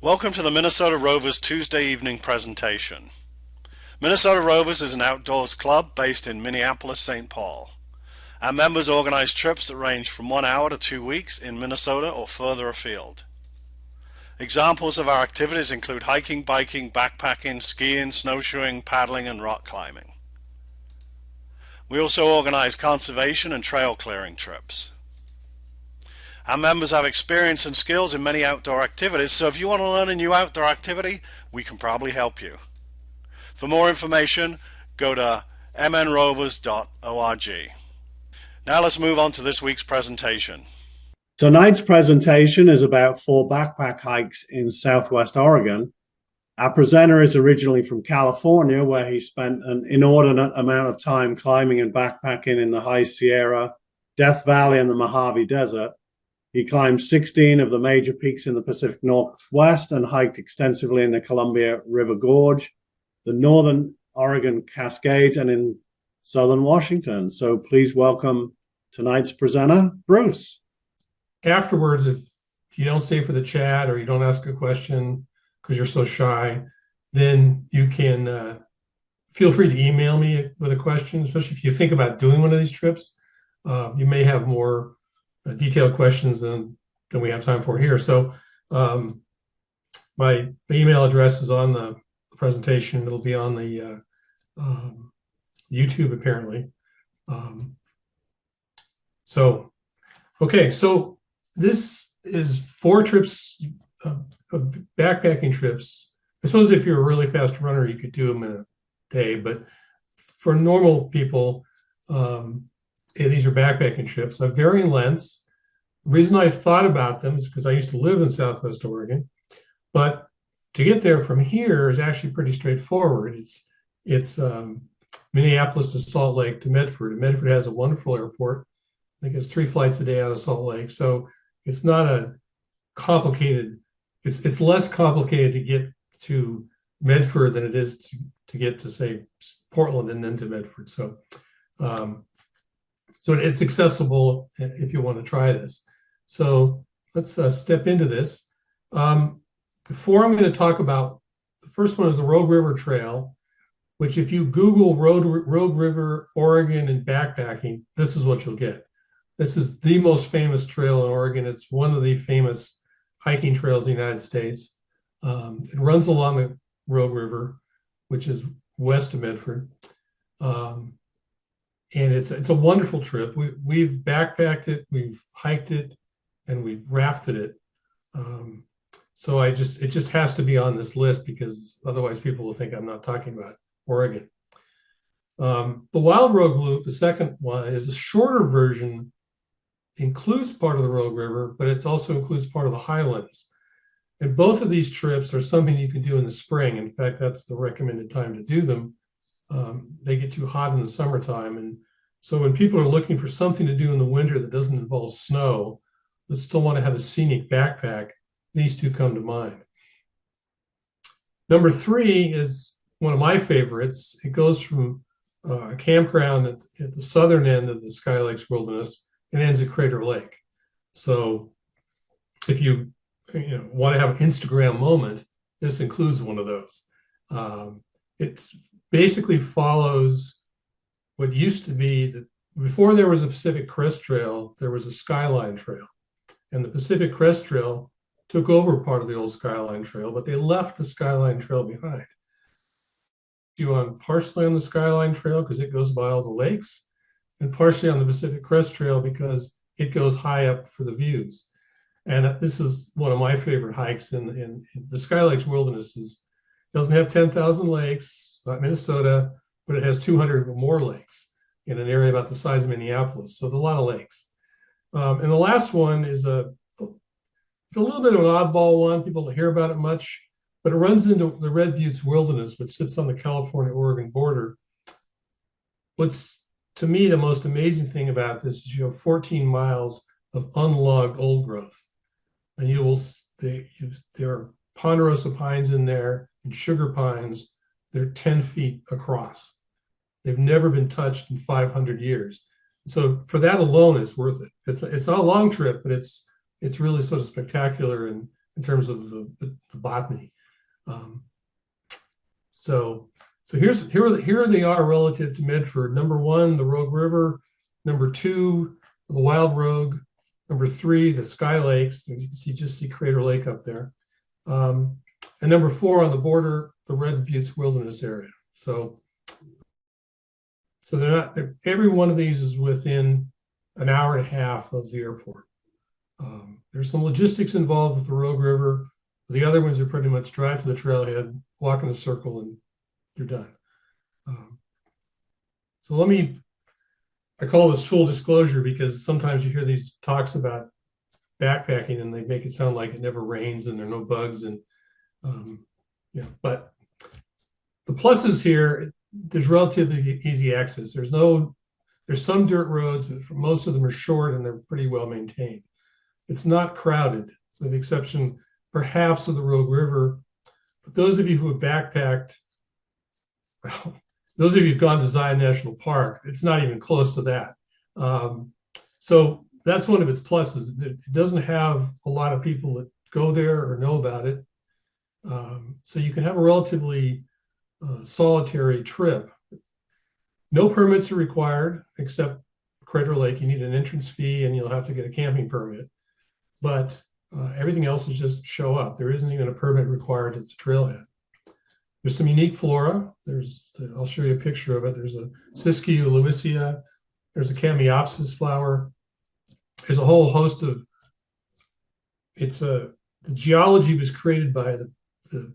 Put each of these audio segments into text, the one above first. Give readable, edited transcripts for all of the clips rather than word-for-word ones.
Welcome to the Minnesota Rovers Tuesday evening presentation. Minnesota Rovers is an outdoors club based in Minneapolis, St. Paul. Our members organize trips that range from 1 hour to 2 weeks in Minnesota or further afield. Examples of our activities include hiking, biking, backpacking, skiing, snowshoeing, paddling, and rock climbing. We also organize conservation and trail clearing trips. Our members have experience and skills in many outdoor activities, so if you want to learn a new outdoor activity, we can probably help you. For more information, go to mnrovers.org. Now let's move on to this week's presentation. Tonight's presentation is about 4 backpack hikes in Southwest Oregon. Our presenter is originally from California, where he spent an inordinate amount of time climbing and backpacking in the High Sierra, Death Valley, and the Mojave Desert. He climbed 16 of the major peaks in the Pacific Northwest and hiked extensively in the Columbia River Gorge, the Northern Oregon Cascades, and in Southern Washington. So please welcome tonight's presenter, Bruce. Afterwards, if you don't stay for the chat or you don't ask a question because you're so shy, then you can feel free to email me with a question, especially if you think about doing one of these trips. You may have more detailed questions than we have time for here. So my email address is on the presentation. It'll be on the YouTube apparently. So this is 4 trips, backpacking trips. I suppose if you're a really fast runner, you could do them in a day, but for normal people, these are backpacking trips of varying lengths. The reason I thought about them is because I used to live in Southwest Oregon, but to get there from here is actually pretty straightforward. It's Minneapolis to Salt Lake to Medford. And Medford has a wonderful airport. I think it's 3 flights a day out of Salt Lake. So it's not a complicated, it's less complicated to get to Medford than it is to get to, say, Portland and then to Medford. So it's accessible if you want to try this. So let's step into this. Before I'm going to talk about, the first one is the Rouge River Trail, which if you Google Rouge River, Oregon, and backpacking, this is what you'll get. This is the most famous trail in Oregon. It's one of the famous hiking trails in the United States. It runs along the Rouge River, which is west of Medford. And it's a wonderful trip. We've backpacked it, we've hiked it, and we've rafted it. So it just has to be on this list because otherwise people will think I'm not talking about Oregon. The Wild Rouge Loop, the second one, is a shorter version, includes part of the Rouge River, but it also includes part of the highlands. And both of these trips are something you can do in the spring. In fact, that's the recommended time to do them. They get too hot in the summertime. And so when people are looking for something to do in the winter that doesn't involve snow, but still want to have a scenic backpack, these two come to mind. Number 3 is one of my favorites. It goes from a campground at the southern end of the Sky Lakes Wilderness and ends at Crater Lake. So if you want to have an Instagram moment, this includes one of those. It basically follows what used to be, before there was a Pacific Crest Trail, there was a Skyline Trail. And the Pacific Crest Trail took over part of the old Skyline Trail, but they left the Skyline Trail behind. You on partially on the Skyline Trail because it goes by all the lakes, and partially on the Pacific Crest Trail because it goes high up for the views. And this is one of my favorite hikes in the Sky Lakes Wilderness. Doesn't have 10,000 lakes, like Minnesota, but it has 200 or more lakes in an area about the size of Minneapolis. So there's a lot of lakes. And the last one is it's a little bit of an oddball one. People don't hear about it much, but it runs into the Red Buttes Wilderness, which sits on the California-Oregon border. What's, to me, the most amazing thing about this is you have 14 miles of unlogged old growth. And there are ponderosa pines in there and sugar pines that are 10 feet across. They've never been touched in 500 years. So for that alone, it's worth it. It's not a long trip, but it's really sort of spectacular and in terms of the botany. So here they are relative to Medford. Number 1, the Rouge River. Number 2, the Wild Rouge. Number 3, the Sky Lakes. You can see Crater Lake up there. And number 4 on the border, the Red Buttes Wilderness area. So every one of these is within an hour and a half of the airport. There's some logistics involved with the Rouge River. The other ones are pretty much drive to the trailhead, walk in a circle, and you're done. So I call this full disclosure because sometimes you hear these talks about backpacking and they make it sound like it never rains and there are no bugs. And but the pluses here, there's relatively easy access. There's some dirt roads, but most of them are short and they're pretty well maintained. It's not crowded, with the exception perhaps of the Rouge River. But those of you who have backpacked, well, those of you who've gone to Zion National Park, it's not even close to that. So that's one of its pluses. It doesn't have a lot of people that go there or know about it. So you can have a relatively solitary trip. No permits are required, except Crater Lake. You need an entrance fee and you'll have to get a camping permit. But everything else is just show up. There isn't even a permit required at the trailhead. There's some unique flora. I'll show you a picture of it. There's a Siskiyou lewisia. There's a Chamaeopsis flower. There's a whole host of, the geology was created by the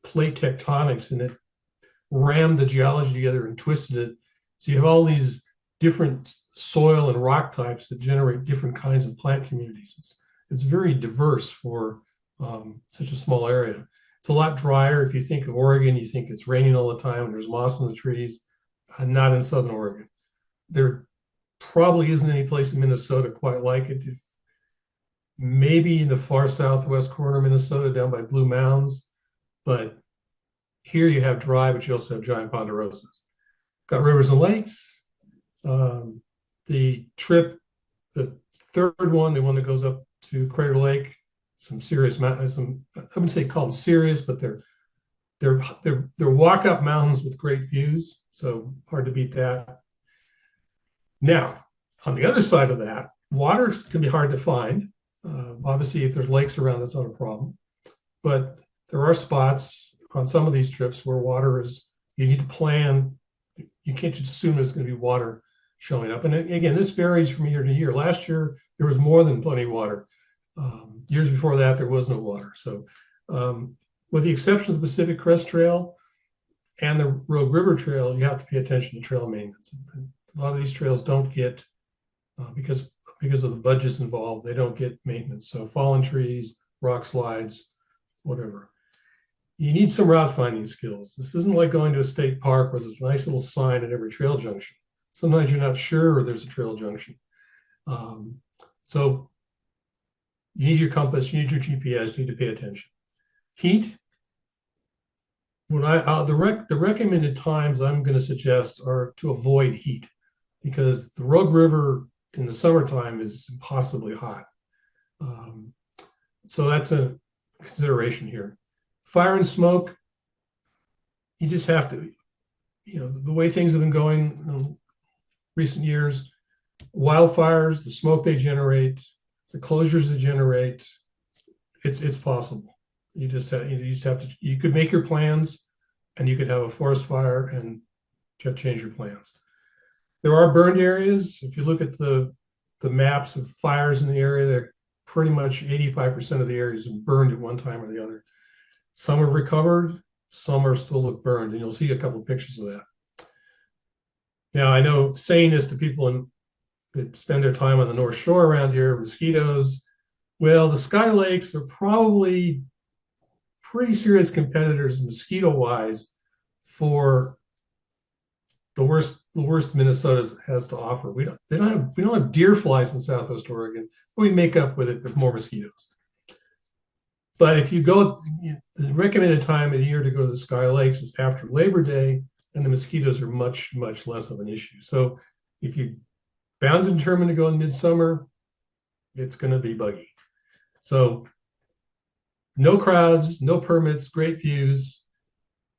plate tectonics, and it rammed the geology together and twisted it. So you have all these different soil and rock types that generate different kinds of plant communities. It's very diverse for such a small area. It's a lot drier. If you think of Oregon, you think it's raining all the time and there's moss on the trees. Not in Southern Oregon. There probably isn't any place in Minnesota quite like it. Maybe in the far southwest corner of Minnesota down by Blue Mounds, but here you have dry, but you also have giant ponderosas. Got rivers and lakes. The third one, the one that goes up to Crater Lake, some serious mountains. I wouldn't say call them serious, but they're walk-up mountains with great views. So hard to beat that. Now, on the other side of that, water can be hard to find. Obviously, if there's lakes around, that's not a problem. But there are spots on some of these trips where water you need to plan. You can't just assume there's going to be water showing up. And again, this varies from year to year. Last year, there was more than plenty of water. Years before that, there was no water. So with the exception of the Pacific Crest Trail and the Rouge River Trail, you have to pay attention to trail maintenance. A lot of these trails don't get, because of the budgets involved, they don't get maintenance. So fallen trees, rock slides, whatever. You need some route finding skills. This isn't like going to a state park where there's a nice little sign at every trail junction. Sometimes you're not sure there's a trail junction. So you need your compass, you need your GPS, you need to pay attention. Heat. The recommended times I'm going to suggest are to avoid heat, because the Rouge River in the summertime is impossibly hot. So that's a consideration here. Fire and smoke, you just have to, the way things have been going in recent years, wildfires, the smoke they generate, the closures they generate, it's possible. You just have to, you could make your plans and you could have a forest fire and change your plans. There are burned areas. If you look at the maps of fires in the area, they're pretty much 85% of the areas have burned at one time or the other. Some have recovered, some are still look burned, and you'll see a couple of pictures of that. Now, I know saying this to people that spend their time on the North Shore around here, mosquitoes, well, the Sky Lakes are probably pretty serious competitors mosquito-wise for the worst Minnesota has to offer. We don't have deer flies in Southwest Oregon, but we make up with it with more mosquitoes. But if you go, the recommended time of the year to go to the Sky Lakes is after Labor Day, and the mosquitoes are much, much less of an issue. So if you're bound and determined to go in midsummer, it's going to be buggy. So No crowds, no permits, great views,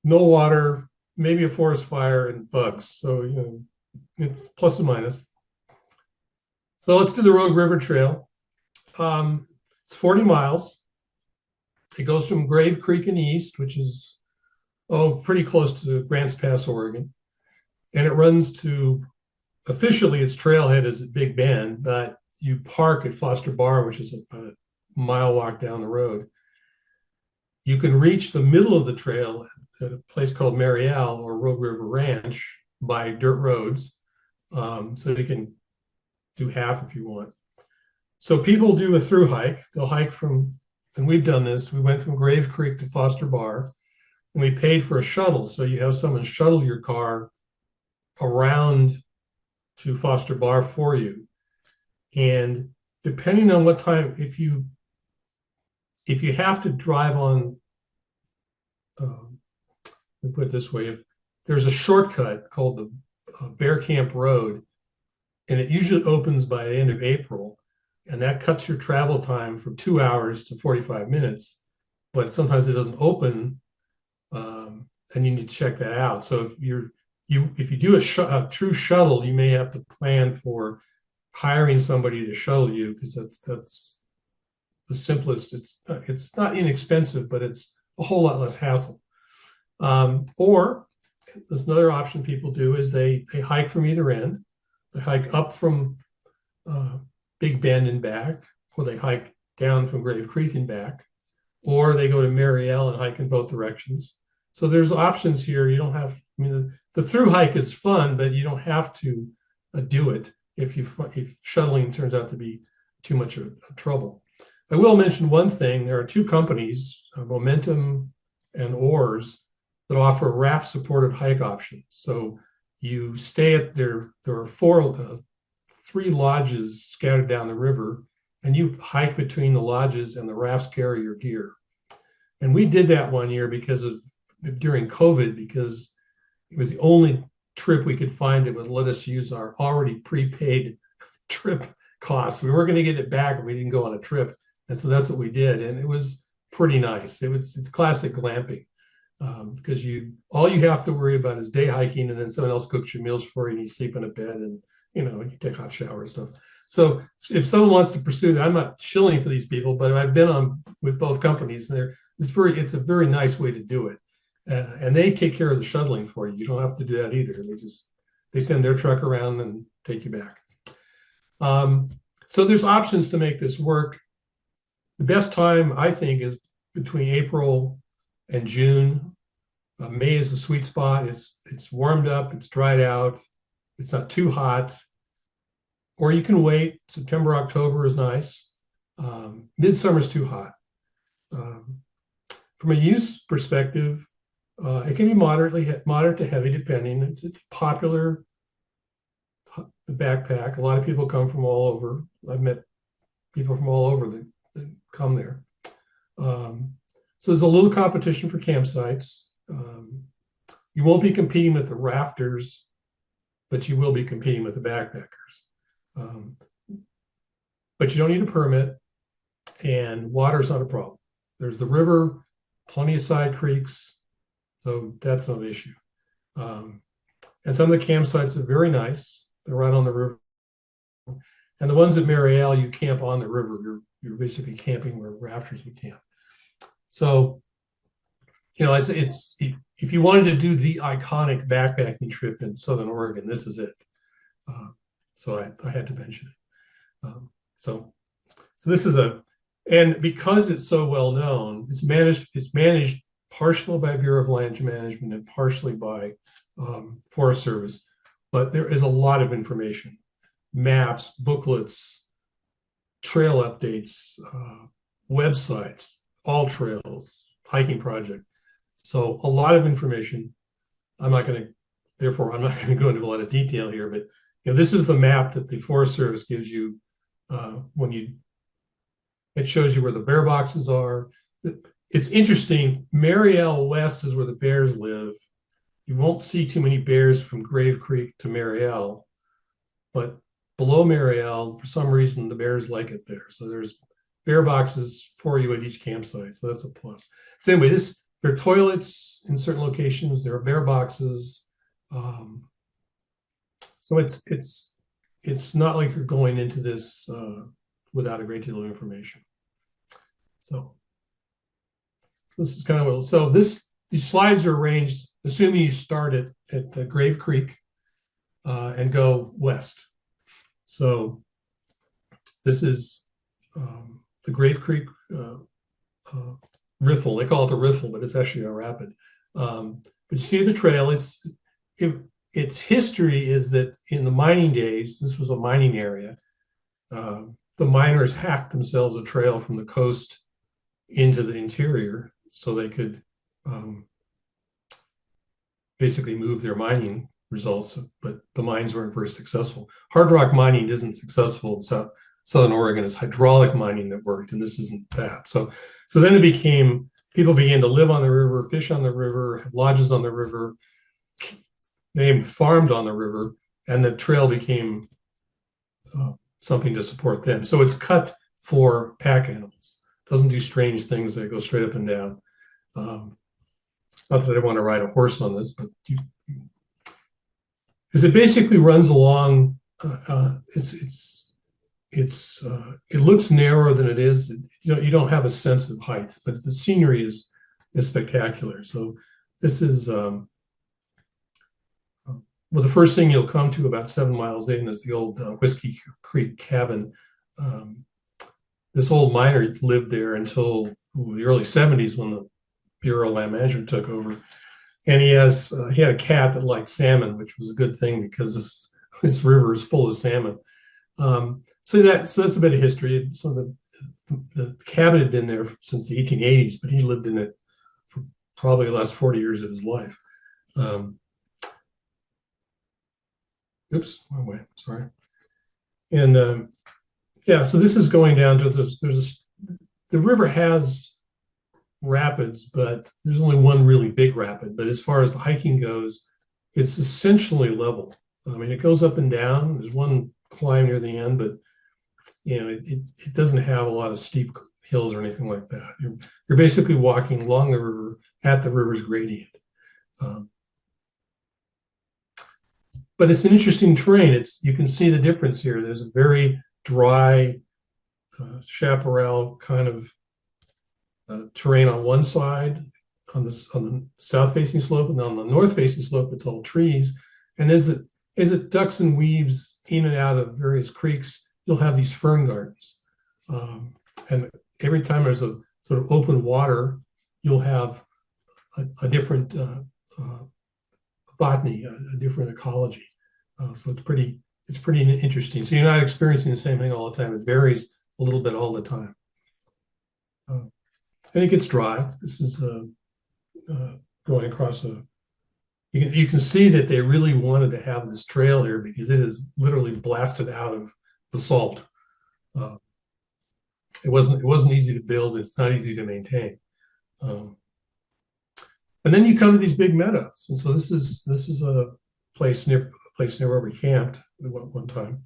no water, maybe a forest fire and bugs. So, it's plus and minus. So let's do the Rouge River Trail. It's 40 miles. It goes from Grave Creek in the east, which is, pretty close to Grants Pass, Oregon. And it runs to, officially its trailhead is at Big Bend, but you park at Foster Bar, which is about a mile walk down the road. You can reach the middle of the trail at a place called Mariel or Rouge River Ranch by dirt roads. So you can do half if you want. So people do a through hike. They'll hike from, and we've done this. We went from Grave Creek to Foster Bar, and we paid for a shuttle. So you have someone shuttle your car around to Foster Bar for you. And depending on what time, if you have to drive on, let me put it this way, if there's a shortcut called the Bear Camp Road, and it usually opens by the end of April, and that cuts your travel time from 2 hours to 45 minutes, but sometimes it doesn't open, and you need to check that out. So if you do a true shuttle, you may have to plan for hiring somebody to shuttle you, because that's the simplest. It's not inexpensive, but it's a whole lot less hassle. Or there's another option people do is they hike from either end. They hike up from Big Bend and back, or they hike down from Grave Creek and back, or they go to Mariel and hike in both directions. So there's options here. You don't have, I mean, the through hike is fun, but you don't have to do it if shuttling turns out to be too much of trouble. I will mention one thing. There are two companies, Momentum and Oars, that offer raft-supported hike options. So you stay at there are three lodges scattered down the river, and you hike between the lodges, and the rafts carry your gear. And we did that one year during COVID, because it was the only trip we could find that would let us use our already prepaid trip costs. We weren't going to get it back if we didn't go on a trip. And so that's what we did. And it was pretty nice. It's classic glamping, because all you have to worry about is day hiking, and then someone else cooks your meals for you, and you sleep in a bed, and you take hot shower and stuff. So if someone wants to pursue that, I'm not shilling for these people, but I've been on with both companies, and it's a very nice way to do it. And they take care of the shuttling for you. You don't have to do that either. They send their truck around and take you back. So there's options to make this work. The best time, I think, is between April and June. May is the sweet spot. It's warmed up, it's dried out, it's not too hot. Or you can wait. September, October is nice. Midsummer is too hot. From a use perspective, it can be moderate to heavy, depending. It's popular backpack. A lot of people come from all over. I've met people from all over that come there. So there's a little competition for campsites. You won't be competing with the rafters, but you will be competing with the backpackers. But you don't need a permit, and water's not a problem. There's the river, plenty of side creeks, so that's no issue. And some of the campsites are very nice. They're right on the river. And the ones at Mariel, you camp on the river. You're basically camping where rafters would camp. So, it's if you wanted to do the iconic backpacking trip in Southern Oregon, this is it. So I had to mention it. So this is and because it's so well known, it's managed partially by Bureau of Land Management and partially by Forest Service, but there is a lot of information, maps, booklets, trail updates, websites, all trails, hiking project. So a lot of information. I'm not going to go into a lot of detail here, but this is the map that the Forest Service gives you it shows you where the bear boxes are. It's interesting. Mariel West is where the bears live. You won't see too many bears from Grave Creek to Mariel, but below Mariel, for some reason, the bears like it there. So there's bear boxes for you at each campsite, so that's a plus. So anyway, there are toilets in certain locations. There are bear boxes. So it's not like you're going into this without a great deal of information. So this is kind of what. So these slides are arranged assuming you start at Grave Creek and go west. So this is the Grave Creek riffle. They call it the riffle, but it's actually a rapid. But you see the trail. Its history is that in the mining days, this was a mining area. The miners hacked themselves a trail from the coast into the interior so they could basically move their mining results, but the mines weren't very successful. Hard rock mining isn't successful in Southern Oregon. It's hydraulic mining that worked, and this isn't that. So then it became, people began to live on the river, fish on the river, have lodges on the river, they even farmed on the river, and the trail became something to support them. So it's cut for pack animals. It doesn't do strange things that go straight up and down. Not that I want to ride a horse on this, but because it basically runs along. It looks narrower than it is. You don't have a sense of height, but the scenery is spectacular. So this is well, the first thing you'll come to about 7 miles in is the old Whiskey Creek cabin. This old miner lived there until the early 70s when the Bureau of Land Management took over. And he had a cat that liked salmon, which was a good thing because this river is full of salmon. So that's a bit of history. So the cabin had been there since the 1880s, but he lived in it for probably the last 40 years of his life. Oops, wrong way, sorry. And yeah, so this is going down to, the river has rapids, but there's only one really big rapid. But as far as the hiking goes, it's essentially level. I mean, it goes up and down. There's one climb near the end, but it doesn't have a lot of steep hills or anything like that. You're basically walking along the river at the river's gradient. But it's an interesting terrain. You can see the difference here. There's a very dry chaparral kind of terrain on one side, on the south-facing slope, and on the north-facing slope, it's all trees. And as it ducks and weaves in and out of various creeks, you'll have these fern gardens. And every time there's a sort of open water, you'll have a different botany, a different ecology. So it's pretty interesting. So you're not experiencing the same thing all the time. It varies a little bit all the time. And it gets dry. This is going across you can see that they really wanted to have this trail here because it is literally blasted out of basalt. It wasn't easy to build. It's not easy to maintain. And then you come to these big meadows, and so this is a place near where we camped at one time.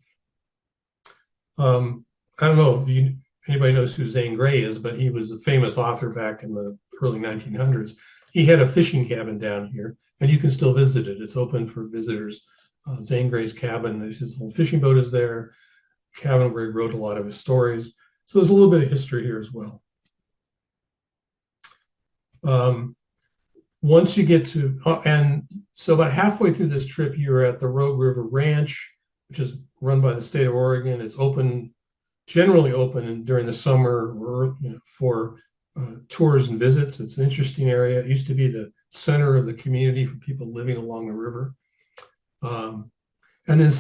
I don't know if anybody knows who Zane Grey is, but he was a famous author back in the early 1900s. He had a fishing cabin down here, and you can still visit it. It's open for visitors. Zane Grey's cabin, his little fishing boat is there, cabin where he wrote a lot of his stories. So there's a little bit of history here as well. Once you get to, and so about halfway through this trip, you're at the Rouge River Ranch, which is run by the state of Oregon. It's open, generally open during the summer or for tours and visits. It's an interesting area. It used to be the center of the community for people living along the river. And then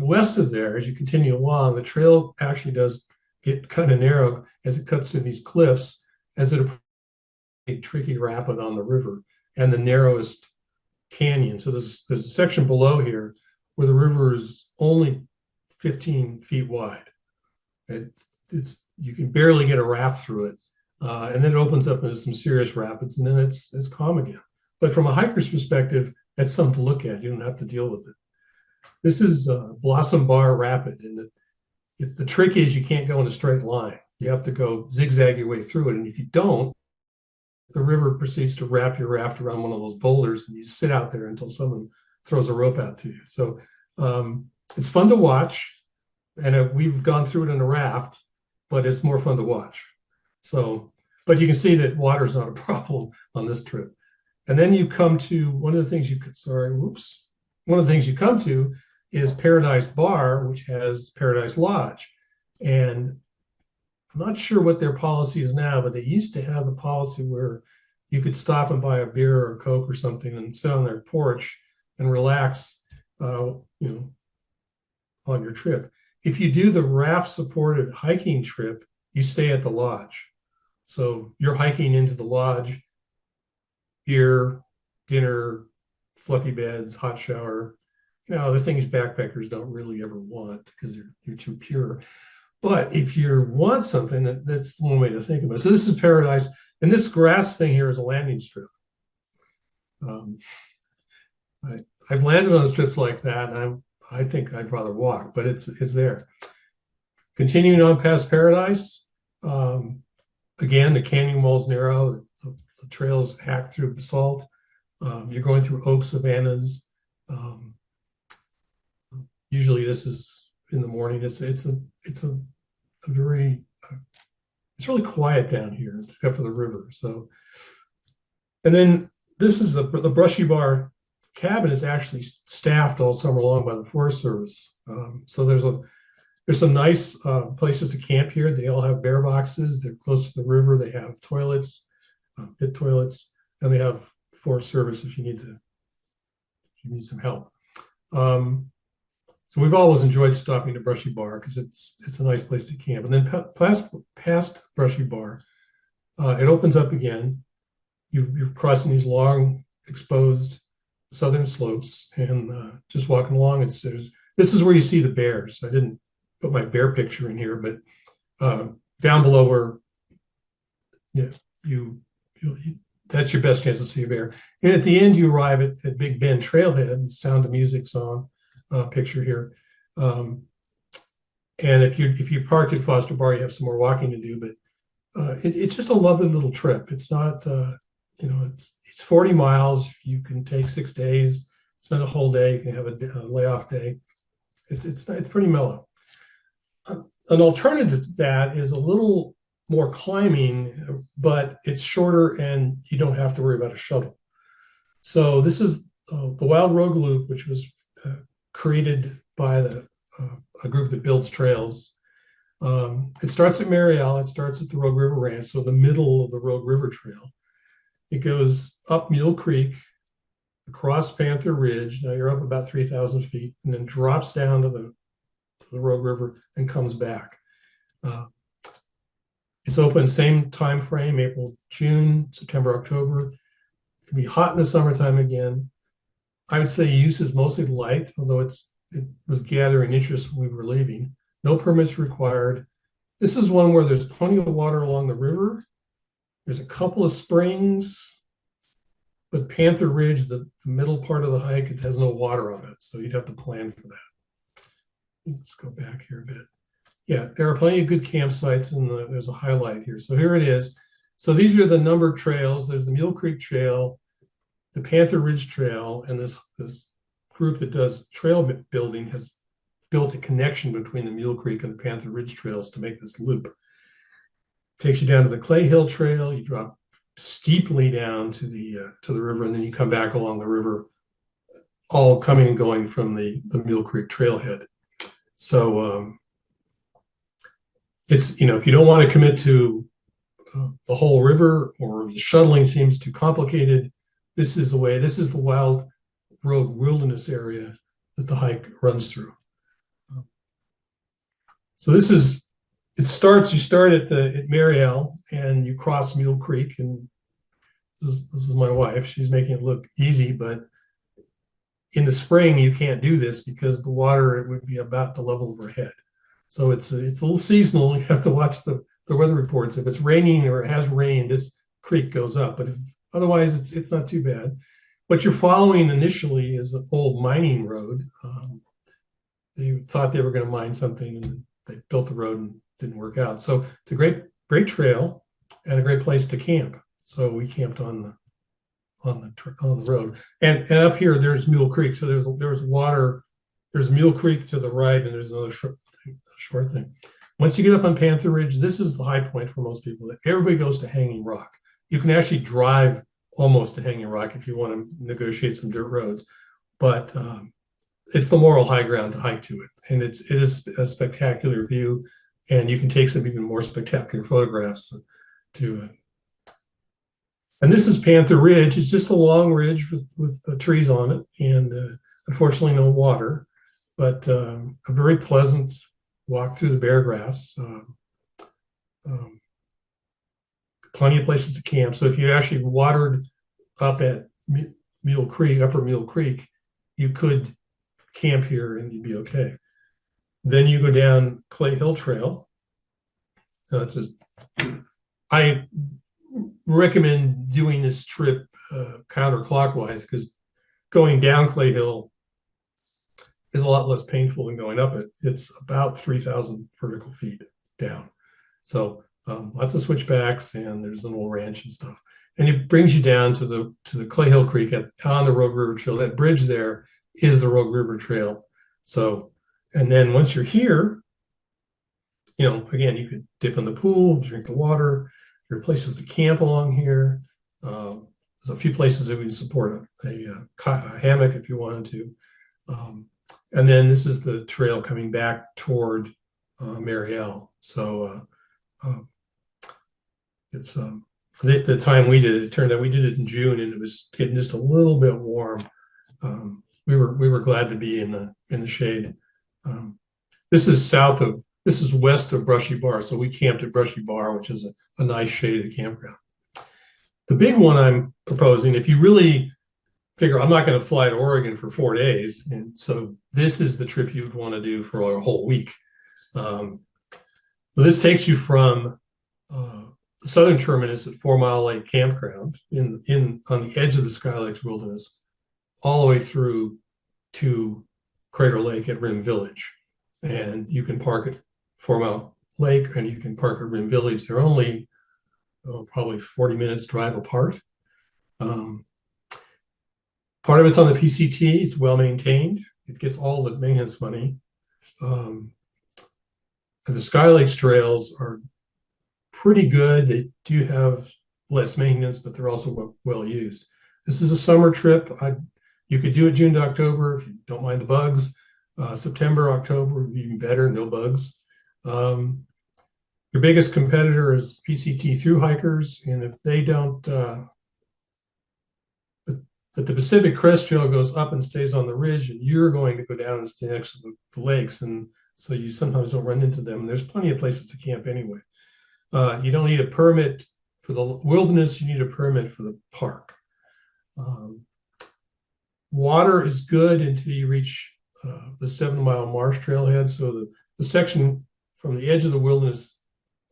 west of there, as you continue along, the trail actually does get kind of narrow as it cuts through these cliffs, as it approaches a tricky rapid on the river and the narrowest canyon. So there's a section below here where the river is only 15 feet wide. You can barely get a raft through it. And then it opens up into some serious rapids, and then it's calm again. But from a hiker's perspective, that's something to look at. You don't have to deal with it. This is Blossom Bar Rapid, and the trick is you can't go in a straight line. You have to go zigzag your way through it. And if you don't, the river proceeds to wrap your raft around one of those boulders, and you sit out there until someone throws a rope out to you. So it's fun to watch. And we've gone through it in a raft, but it's more fun to watch. So, but you can see that water's not a problem on this trip. And then you come to one of the things one of the things you come to is Paradise Bar, which has Paradise Lodge. And I'm not sure what their policy is now, but they used to have the policy where you could stop and buy a beer or a Coke or something and sit on their porch and relax, on your trip. If you do the raft-supported hiking trip, you stay at the lodge. So you're hiking into the lodge, beer, dinner, fluffy beds, hot shower, the things backpackers don't really ever want because you're too pure. But if you want something, that's one way to think about it. So this is Paradise, and this grass thing here is a landing strip. I've landed on strips like that, and I think I'd rather walk, but it's there. Continuing on past Paradise, again, the canyon wall's narrow, the trail's hacked through basalt. You're going through oak savannas. Usually this is in the morning. It's really quiet down here, except for the river. So, and then this is the Brushy Bar cabin is actually staffed all summer long by the Forest Service. So there's some nice places to camp here. They all have bear boxes. They're close to the river. They have toilets, pit toilets, and they have Forest Service if you need some help. So we've always enjoyed stopping at Brushy Bar because it's a nice place to camp. And then past Brushy Bar, it opens up again. You're crossing these long, exposed southern slopes, and just walking along. This is where you see the bears. I didn't put my bear picture in here, but down below where that's your best chance to see a bear. And at the end, you arrive at Big Bend Trailhead, the Sound of Music song picture here. And if you parked at Foster Bar, you have some more walking to do, but it's just a lovely little trip. It's not, it's 40 miles. You can take 6 days, spend a whole day. You can have a layoff day. It's pretty mellow. An alternative to that is a little more climbing, but it's shorter and you don't have to worry about a shuttle. So this is the Wild Rogue Loop, which was created by a group that builds trails. It starts at Mariel. It starts at the Rogue River Ranch, so the middle of the Rogue River Trail. It goes up Mule Creek, across Panther Ridge. Now you're up about 3,000 feet, and then drops down to the Rogue River and comes back. It's open same time frame, April, June, September, October. It'll be hot in the summertime again. I would say use is mostly light, although it was gathering interest when we were leaving. No permits required. This is one where there's plenty of water along the river. There's a couple of springs, but Panther Ridge, the middle part of the hike, it has no water on it, so you'd have to plan for that. Let's go back here a bit. Yeah, there are plenty of good campsites, and there's a highlight here. So here it is. So these are the numbered trails. There's the Mule Creek Trail, the Panther Ridge Trail, and this group that does trail building has built a connection between the Mule Creek and the Panther Ridge trails to make this loop. Takes you down to the Clay Hill Trail. You drop steeply down to the river, and then you come back along the river, all coming and going from the Mule Creek Trailhead. So it's, if you don't want to commit to the whole river, or the shuttling seems too complicated, this is the way. This is the Wild Rogue Wilderness area that the hike runs through. So this is, you start at Mariel, and you cross Mule Creek, and this is my wife. She's making it look easy, but in the spring you can't do this because the water, it would be about the level of her head. So it's a little seasonal. You have to watch the weather reports. If it's raining or it has rained, this creek goes up, but otherwise it's not too bad. What you're following initially is an old mining road. They thought they were going to mine something, and they built the road and didn't work out. So it's a great trail and a great place to camp. So we camped on the road, and up here there's Mule Creek. So there's water. There's Mule Creek to the right, and there's another short thing. Once you get up on Panther Ridge, this is the high point for most people. Everybody goes to Hanging Rock. You can actually drive almost to Hanging Rock if you want to negotiate some dirt roads, but it's the moral high ground to hike to it, and it is a spectacular view, and you can take some even more spectacular photographs to it. And this is Panther Ridge. It's just a long ridge with the trees on it, and unfortunately no water, but a very pleasant walk through the bare grass. Plenty of places to camp. So if you actually watered up at Mule Creek, Upper Mule Creek, you could camp here and you'd be okay. Then you go down Clay Hill Trail. I recommend doing this trip counterclockwise, because going down Clay Hill is a lot less painful than going up it. It's about 3,000 vertical feet down. So lots of switchbacks, and there's a little ranch and stuff. And it brings you down to the Clay Hill Creek on the Rouge River Trail. That bridge there is the Rouge River Trail. So, and then once you're here, again, you could dip in the pool, drink the water. There are places to camp along here. There's a few places that we can support a hammock if you wanted to. And then this is the trail coming back toward Mariel. So it's the time we did it, it turned out we did it in June, and it was getting just a little bit warm. We were glad to be in the shade. This is west of Brushy Bar, so we camped at Brushy Bar, which is a nice shaded campground. The big one I'm proposing, if you really figure I'm not going to fly to Oregon for 4 days, and so this is the trip you would want to do for a whole week. So this takes you from the southern terminus at Fourmile Lake Campground on the edge of the Sky Lakes Wilderness, all the way through to Crater Lake at Rim Village. And you can park at Fourmile Lake and you can park at Rim Village. They're only probably 40 minutes drive apart. Part of it's on the PCT. It's well maintained. It gets all the maintenance money. And the Sky Lakes trails are pretty good. They do have less maintenance, but they're also well used. This is a summer trip. You could do it June to October if you don't mind the bugs. September, October would be even better, no bugs. Your biggest competitor is PCT through hikers, and if they don't, but the Pacific Crest Trail goes up and stays on the ridge, and you're going to go down and stay next to the lakes, and so you sometimes don't run into them. And there's plenty of places to camp anyway. You don't need a permit for the wilderness, you need a permit for the park. Water is good until you reach the 7-mile marsh trailhead. So the section from the edge of the wilderness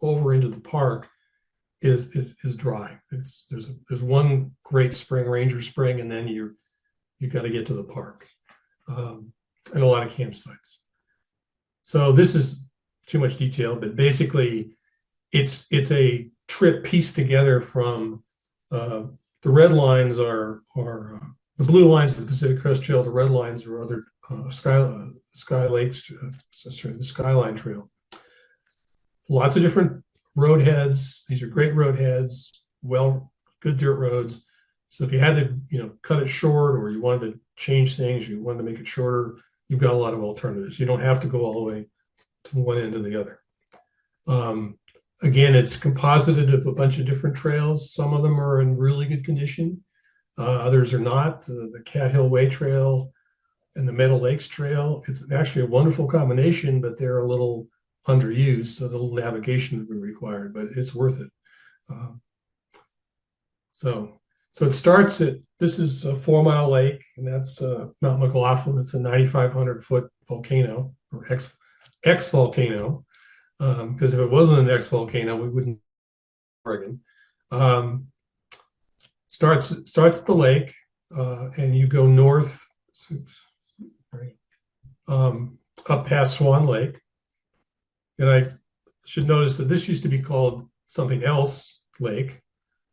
over into the park is dry. There's one great spring, Ranger Spring, and then you got to get to the park, and a lot of campsites. So this is too much detail, but basically it's a trip pieced together from the red lines are the blue lines of the Pacific Crest Trail. The red lines are other Sky Lakes, the Skyline Trail. Lots of different road heads. These are great road heads, good dirt roads. So if you had to, cut it short, or you wanted to change things, you wanted to make it shorter, you've got a lot of alternatives. You don't have to go all the way to one end or the other. Again, it's composited of a bunch of different trails. Some of them are in really good condition. Others are not. The Cat Hill Way Trail and the Meadow Lakes Trail, it's actually a wonderful combination, but they're a little underused, so the little navigation would be required, but it's worth it. So it starts this is Fourmile Lake, and that's Mount McLaughlin. It's a 9,500 foot volcano, or ex-volcano, because if it wasn't an ex-volcano, we wouldn't Oregon. Starts at the lake, and you go north, up past Swan Lake. And I should notice that this used to be called something else lake,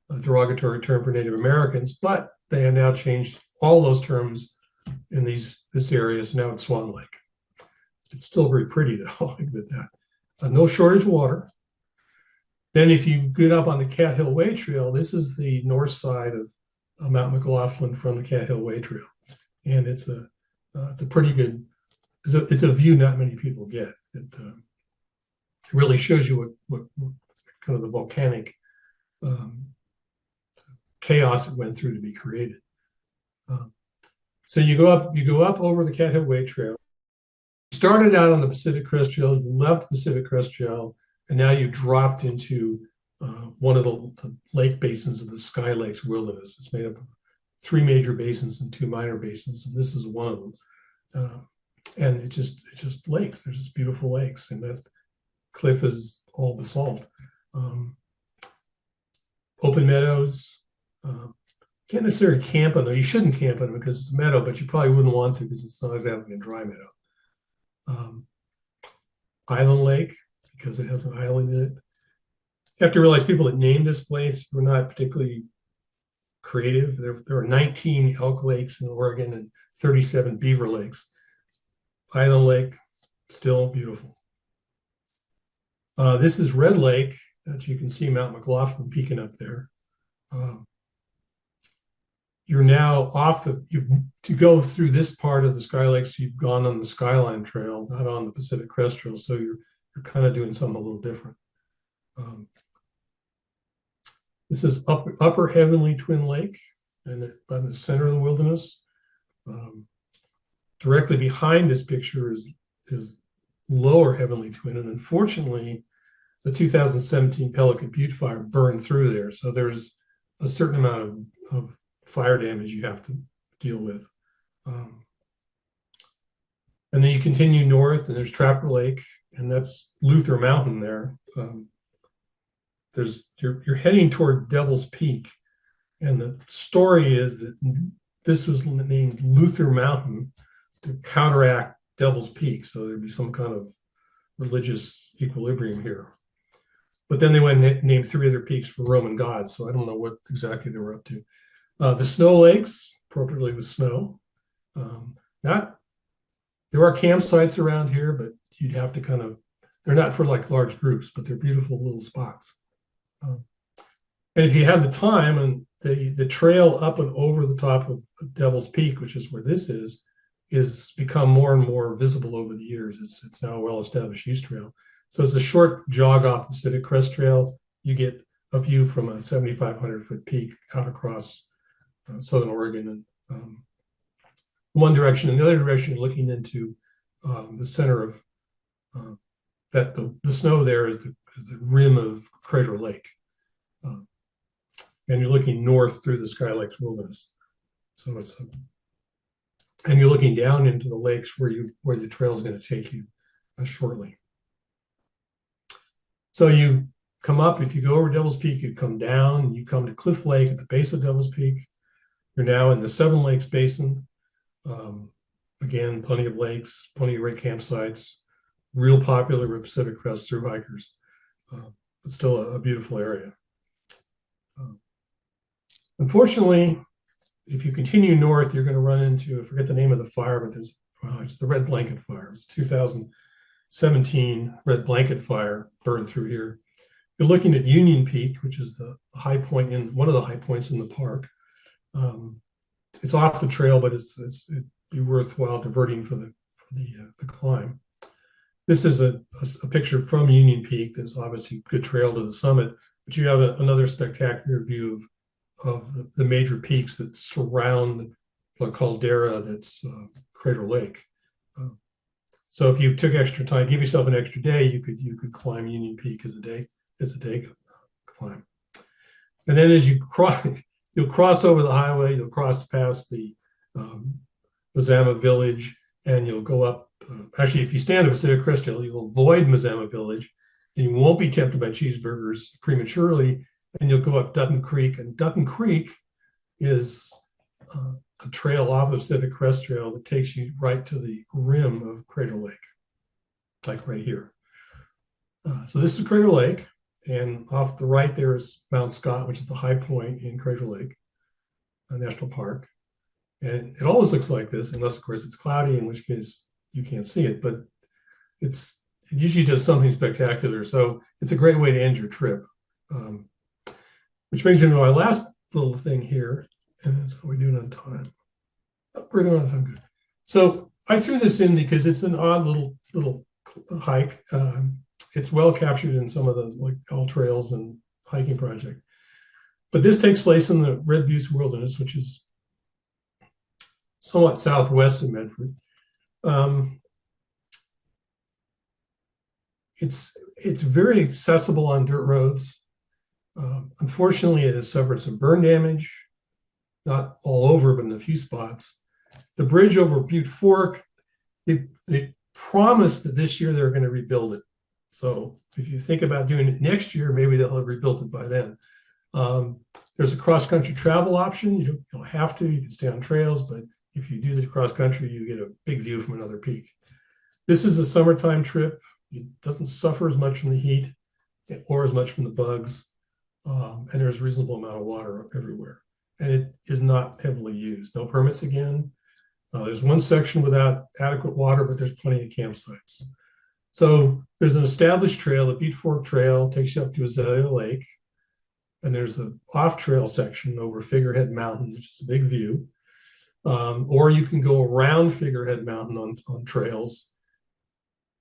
a derogatory term for Native Americans, but they have now changed all those terms in this area, so now it's Swan Lake. It's still very pretty though, I'll admit that. No shortage of water. Then if you get up on the Cat Hill Way Trail, this is the north side of Mount McLaughlin from the Cat Hill Way Trail. And it's a pretty good, it's a view not many people get. It really shows you what kind of the volcanic chaos it went through to be created. So you go up over the Cat Hill Way Trail. You started out on the Pacific Crest Trail, you left the Pacific Crest Trail, and now you dropped into one of the lake basins of the Sky Lakes Wilderness. It's made up of 3 major basins and 2 minor basins, and this is one of them. And it just lakes. There's just beautiful lakes, and that cliff is all basalt. Open meadows. Can't necessarily camp on them. You shouldn't camp on them because it's a meadow, but you probably wouldn't want to because it's not exactly a dry meadow. Island Lake, because it has an island in it. You have to realize people that named this place were not particularly creative. There are 19 elk lakes in Oregon and 37 beaver lakes. Island Lake, still beautiful. This is Red Lake, that you can see Mount McLaughlin peeking up there. You're now to go through this part of the Sky Lakes, you've gone on the Skyline Trail, not on the Pacific Crest Trail, so you're kind of doing something a little different. This is Upper Heavenly Twin Lake, and about in the center of the wilderness. Directly behind this picture is Lower Heavenly Twin, and unfortunately, the 2017 Pelican Butte fire burned through there, so there's a certain amount of fire damage you have to deal with. And then you continue north, and there's Trapper Lake, and that's Luther Mountain there. You're heading toward Devil's Peak, and the story is that this was named Luther Mountain to counteract Devil's Peak, so there'd be some kind of religious equilibrium here. But then they went and named 3 other peaks for Roman gods, so I don't know what exactly they were up to. The Snow Lakes, appropriately with snow. There are campsites around here, but you'd have to they're not for like large groups, but they're beautiful little spots. And if you have the time, and the trail up and over the top of Devil's Peak, which is where this is become more and more visible over the years. It's now a well-established use trail. So it's a short jog off the Pacific Crest Trail. You get a view from a 7,500-foot peak out across southern Oregon, and one direction. And the other direction, you're looking into the center of the snow there is the rim of Crater Lake. And you're looking north through the Sky Lakes Wilderness. So and you're looking down into the lakes where the trail is going to take you shortly. So you come up, if you go over Devil's Peak, you come down, and you come to Cliff Lake at the base of Devil's Peak. You're now in the Seven Lakes Basin. Again, plenty of lakes, plenty of great campsites, real popular with Pacific Crest through hikers, but still a beautiful area. Unfortunately, if you continue north, you're going to run into, I forget the name of the fire, but it's the Red Blanket Fire. It's 2017 Red Blanket Fire burned through here. You're looking at Union Peak, which is the high point one of the high points in the park. It's off the trail, but it'd be worthwhile diverting for the climb. This is a picture from Union Peak. There's obviously a good trail to the summit, but you have another spectacular view of the major peaks that surround the caldera that's Crater Lake. So if you took extra time, give yourself an extra day, you could climb Union Peak as a day climb. And then as you'll cross over the highway, you'll cross past the Mazama Village, and you'll go up. Actually, if you stand at Pacific Crest Trail, you'll avoid Mazama Village, and you won't be tempted by cheeseburgers prematurely, and you'll go up Dutton Creek. And Dutton Creek is a trail off the Pacific Crest Trail that takes you right to the rim of Crater Lake, like right here. So this is Crater Lake, and off the right there is Mount Scott, which is the high point in Crater Lake National Park. And it always looks like this, unless of course it's cloudy, in which case you can't see it. But it usually does something spectacular. So it's a great way to end your trip. Which brings me to my last little thing here. And that's how we're doing on time. Oh, we're doing on time, good. So I threw this in because it's an odd little hike. It's well captured in some of the like all trails and hiking project. But this takes place in the Red Buttes Wilderness, which is somewhat southwest of Medford. It's very accessible on dirt roads. Unfortunately, it has suffered some burn damage, not all over, but in a few spots. The bridge over Butte Fork, they promised that this year they're going to rebuild it. So if you think about doing it next year, maybe they'll have rebuilt it by then. There's a cross-country travel option. You don't have to. You can stay on trails, but if you do the cross-country, you get a big view from another peak. This is a summertime trip. It doesn't suffer as much from the heat or as much from the bugs. And there's a reasonable amount of water everywhere. And it is not heavily used. No permits again. There's one section without adequate water, but there's plenty of campsites. So there's an established trail, the Butte Fork Trail, takes you up to Azalea Lake. And there's an off-trail section over Figurehead Mountain, which is a big view. Or you can go around Figurehead Mountain on trails.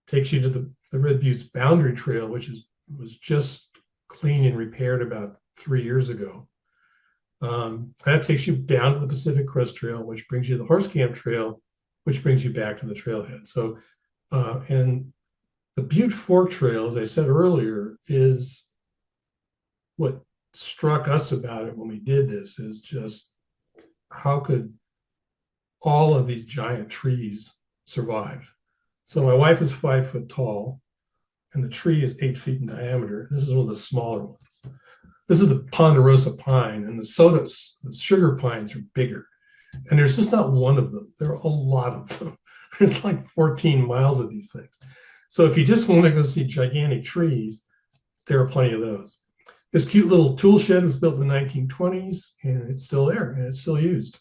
Takes you to the Red Buttes Boundary Trail, which was just cleaned and repaired about 3 years ago. That takes you down to the Pacific Crest Trail, which brings you to the Horse Camp Trail, which brings you back to the trailhead. So, and the Butte Fork Trail, as I said earlier, is what struck us about it when we did this, is just how could all of these giant trees survive? So my wife is 5 foot tall, and the tree is 8 feet in diameter. This is one of the smaller ones. This is the ponderosa pine, and the sugar pines are bigger. And there's just not one of them. There are a lot of them. There's like 14 miles of these things. So if you just want to go see gigantic trees, there are plenty of those. This cute little tool shed was built in the 1920s, and it's still there, and it's still used.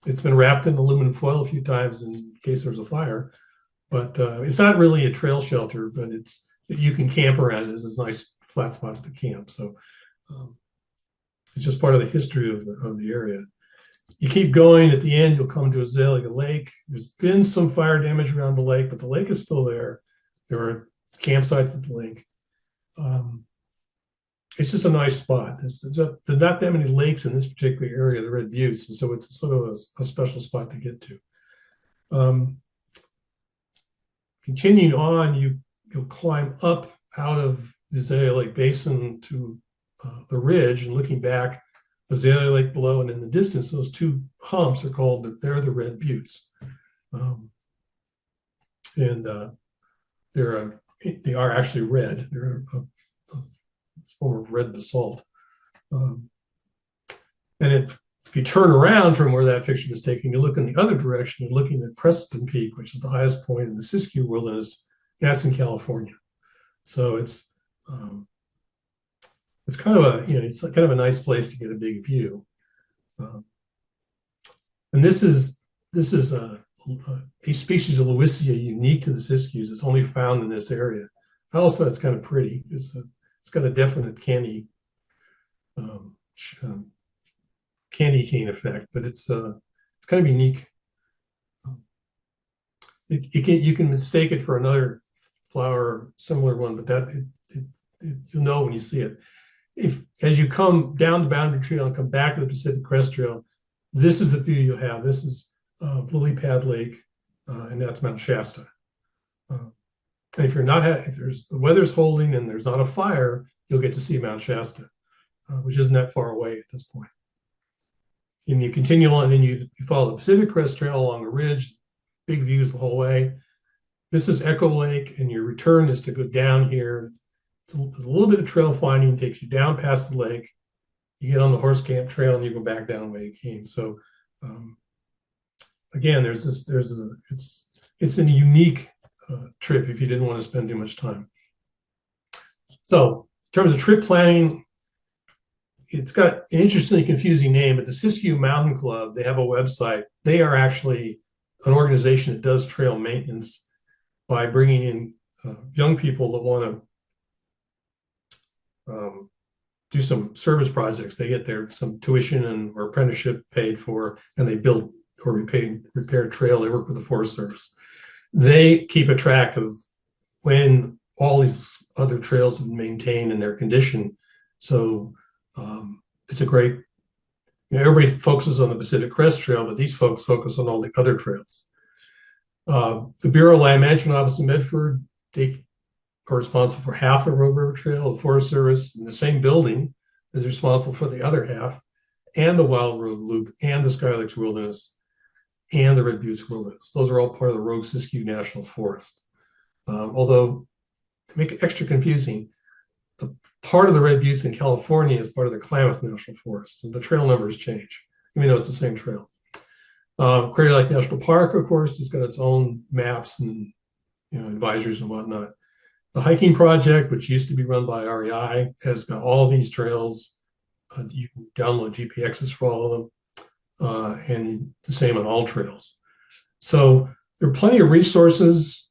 It's been wrapped in aluminum foil a few times in case there's a fire, but it's not really a trail shelter, but you can camp around it. There's nice flat spots to camp. So it's just part of the history of the area. You keep going, at the end, you'll come to Azalea Lake. There's been some fire damage around the lake, but the lake is still there. There are campsites at the lake. It's just a nice spot. There's not that many lakes in this particular area of the Red Buttes, and so it's sort of a special spot to get to. Continuing on, you'll climb up out of the Azalea Lake Basin to the ridge, and looking back, Azalea Lake below, and in the distance, those two humps are called, they're the Red Buttes. They are actually red. They're a form of red basalt. And if you turn around from where that picture was taken, you look in the other direction, you're looking at Preston Peak, which is the highest point in the Siskiyou Wilderness. That's in California. So it's kind of it's kind of a nice place to get a big view. And this is a species of Lewissia unique to the Siskiyous. It's only found in this area. I also thought it's kind of pretty. It's got a definite candy cane effect, but it's kind of unique. You can mistake it for another flower, similar one, but you'll know when you see it. As you come down the Boundary Trail and come back to the Pacific Crest Trail, this is the view you'll have. This is Lily Pad Lake, and that's Mount Shasta. And if the weather's holding and there's not a fire, you'll get to see Mount Shasta, which isn't that far away at this point. And you continue on, and then you follow the Pacific Crest Trail along a ridge, big views the whole way. This is Echo Lake, and your return is to go down here. There's a little bit of trail finding, takes you down past the lake. You get on the Horse Camp Trail, and you go back down the way you came. So again, it's a unique trip if you didn't want to spend too much time. So in terms of trip planning, it's got an interestingly confusing name, but the Siskiyou Mountain Club, they have a website. They are actually an organization that does trail maintenance by bringing in young people that want to do some service projects. They get some tuition and or apprenticeship paid for, and they build or repair trail. They work with the Forest Service. They keep a track of when all these other trails have been maintained in their condition. So it's a great, everybody focuses on the Pacific Crest Trail, but these folks focus on all the other trails. The Bureau of Land Management Office in Medford, they are responsible for half the Rouge River Trail. The Forest Service in the same building is responsible for the other half, and the Wild Road Loop, and the Sky Lakes Wilderness, and the Red Buttes Wilderness. Those are all part of the Rogue Siskiyou National Forest. Although, to make it extra confusing, the part of the Red Buttes in California is part of the Klamath National Forest, so the trail numbers change, even though it's the same trail. Crater Lake National Park, of course, has got its own maps and advisories and whatnot. The hiking project, which used to be run by REI, has got all these trails. You can download GPXs for all of them, and the same on all trails. So there are plenty of resources.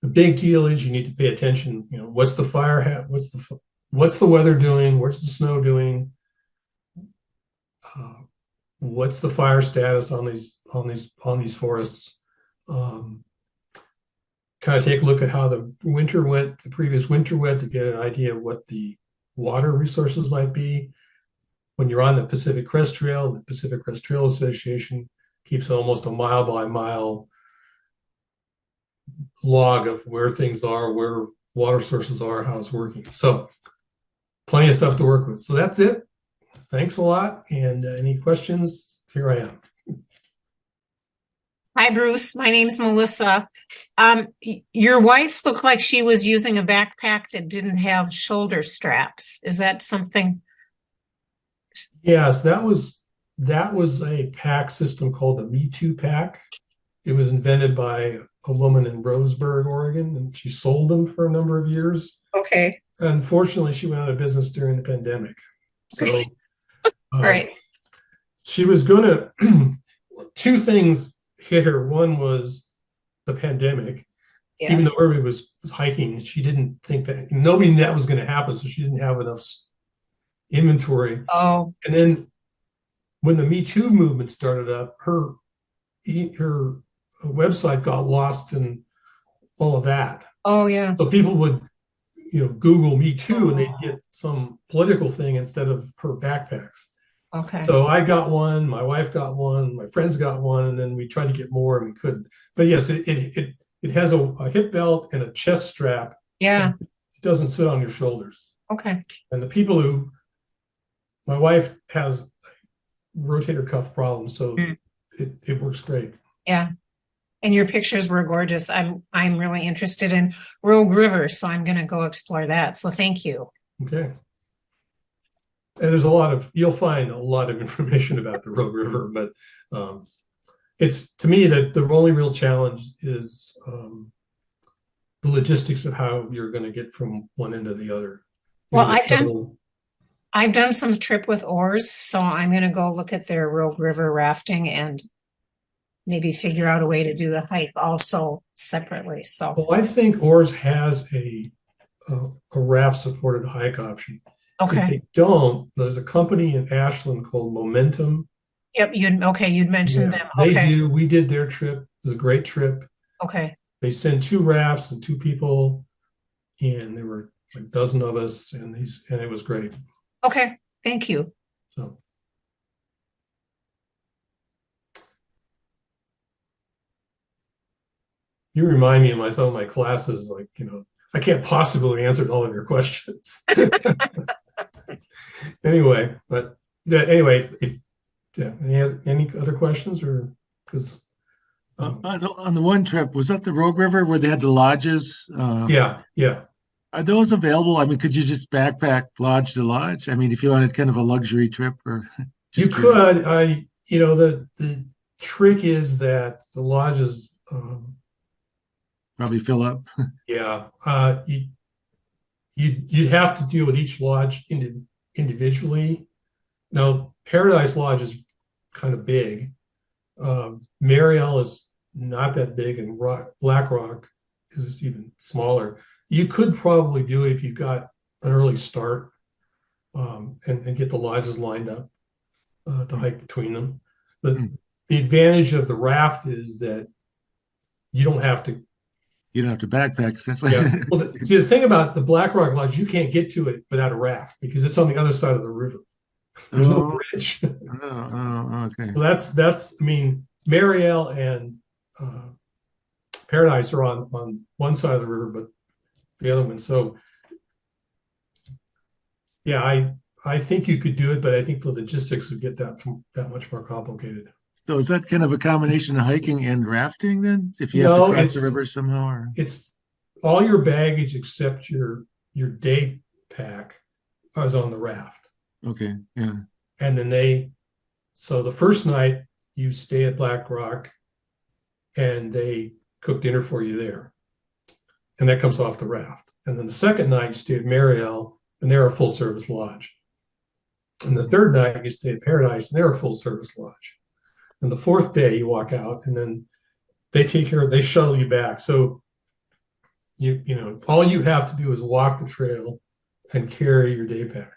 The big deal is you need to pay attention. What's the fire? What's the weather doing? What's the snow doing? What's the fire status on these forests? Kind of take a look at how the winter went, the previous winter went, to get an idea of what the water resources might be. When you're on the Pacific Crest Trail, the Pacific Crest Trail Association keeps almost a mile by mile log of where things are, where water sources are, how it's working. So plenty of stuff to work with. So that's it. Thanks a lot. And any questions? Here I am. Hi, Bruce. My name's Melissa. Your wife looked like she was using a backpack that didn't have shoulder straps. Is that something? Yes, that was a pack system called the Me Too pack. It was invented by a woman in Roseburg, Oregon, and she sold them for a number of years. Okay. Unfortunately, she went out of business during the pandemic. So, right. She was going to, two things hit her. One was the pandemic. Yeah. Even though everybody was hiking, she didn't think that nobody knew that was going to happen. So she didn't have enough inventory. Oh. And then when the Me Too movement started up, her website got lost in all of that. Oh, yeah. So people would, Google Me Too, and they'd get some political thing instead of her backpacks. Okay. So I got one, my wife got one, my friends got one, and then we tried to get more and we couldn't. But yes, it has a hip belt and a chest strap. Yeah. It doesn't sit on your shoulders. Okay. And the people my wife has rotator cuff problems, so it works great. Yeah. And your pictures were gorgeous. I'm really interested in Rouge River, so I'm going to go explore that. So thank you. Okay. And there's you'll find a lot of information about the Rouge River, but it's, to me, that the only real challenge is the logistics of how you're going to get from one end to the other. Well, I've done some trip with oars, so I'm going to go look at their Rouge River rafting and maybe figure out a way to do the hike also separately. So, well, I think Oars has a raft supported hike option. Okay. If they don't, there's a company in Ashland called Momentum. Yep. You'd mentioned them. They Okay. do. We did their trip. It was a great trip. Okay. They sent 2 rafts and 2 people, and there were like a dozen of us, and it was great. Okay. Thank you. So. You remind me of some of my classes, I can't possibly answer all of your questions. Anyway, any other questions, or because on the one trip, was that the Rouge River where they had the lodges? Yeah. Are those available? I mean, could you just backpack lodge to lodge? I mean, if you wanted kind of a luxury trip, or you could. The trick is that the lodges probably fill up. Yeah, you'd have to deal with each lodge individually. Now, Paradise Lodge is kind of big. Mariel is not that big, and Black Rock is even smaller. You could probably do it if you got an early start, and get the lodges lined up to hike between them. But the advantage of the raft is that you don't have to. You don't have to backpack, essentially. Yeah. Well, see, the thing about the Black Rock Lodge, you can't get to it without a raft because it's on the other side of the river. There's no bridge. Okay. So that's. I mean, Mariel and Paradise are on one side of the river, but the other one. So, yeah, I think you could do it, but I think the logistics would get that much more complicated. So is that kind of a combination of hiking and rafting then? If you have to cross the river somehow, or it's all your baggage except your day pack is on the raft. Okay, yeah. And then so the first night you stay at Black Rock and they cook dinner for you there. And that comes off the raft. And then the second night you stay at Mariel and they're a full service lodge. And the third night you stay at Paradise and they're a full service lodge. And the fourth day you walk out and then they shuttle you back. So you know, all you have to do is walk the trail and carry your day pack.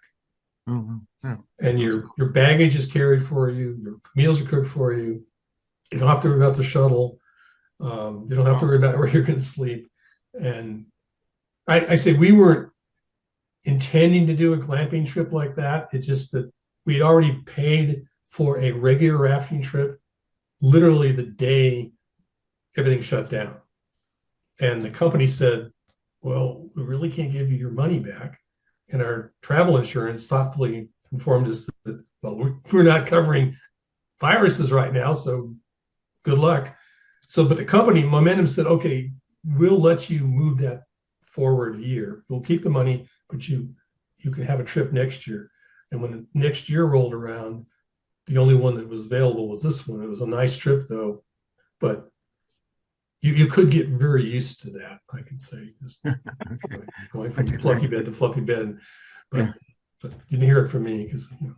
Mm-hmm. Yeah. And your baggage is carried for you, your meals are cooked for you. You don't have to worry about the shuttle. You don't have to worry about where you're going to sleep. And I say we weren't intending to do a glamping trip like that. It's just that we'd already paid for a regular rafting trip literally the day everything shut down. And the company said, well, we really can't give you your money back. And our travel insurance thoughtfully informed us that, well, we're not covering viruses right now, so good luck. So, but the company, Momentum, said, okay, we'll let you move that forward a year. We'll keep the money, but you can have a trip next year. And when the next year rolled around, the only one that was available was this one. It was a nice trip, though, but you could get very used to that, I can say, just Okay. going from fluffy bed to fluffy bed. But you didn't hear it from me because, you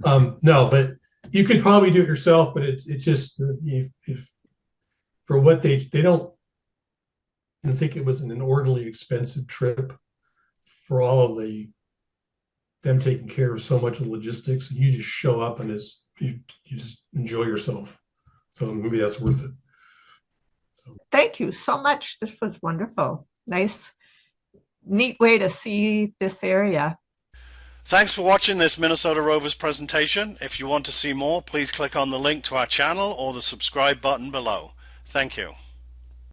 know. No, but you could probably do it yourself, but it's just if for what they don't think it was an inordinately expensive trip for all of them taking care of so much of the logistics, and you just show up and you just enjoy yourself. So maybe that's worth it. Thank you so much. This was wonderful. Nice, neat way to see this area. Thanks for watching this Minnesota Rovers presentation. If you want to see more, please click on the link to our channel or the subscribe button below. Thank you.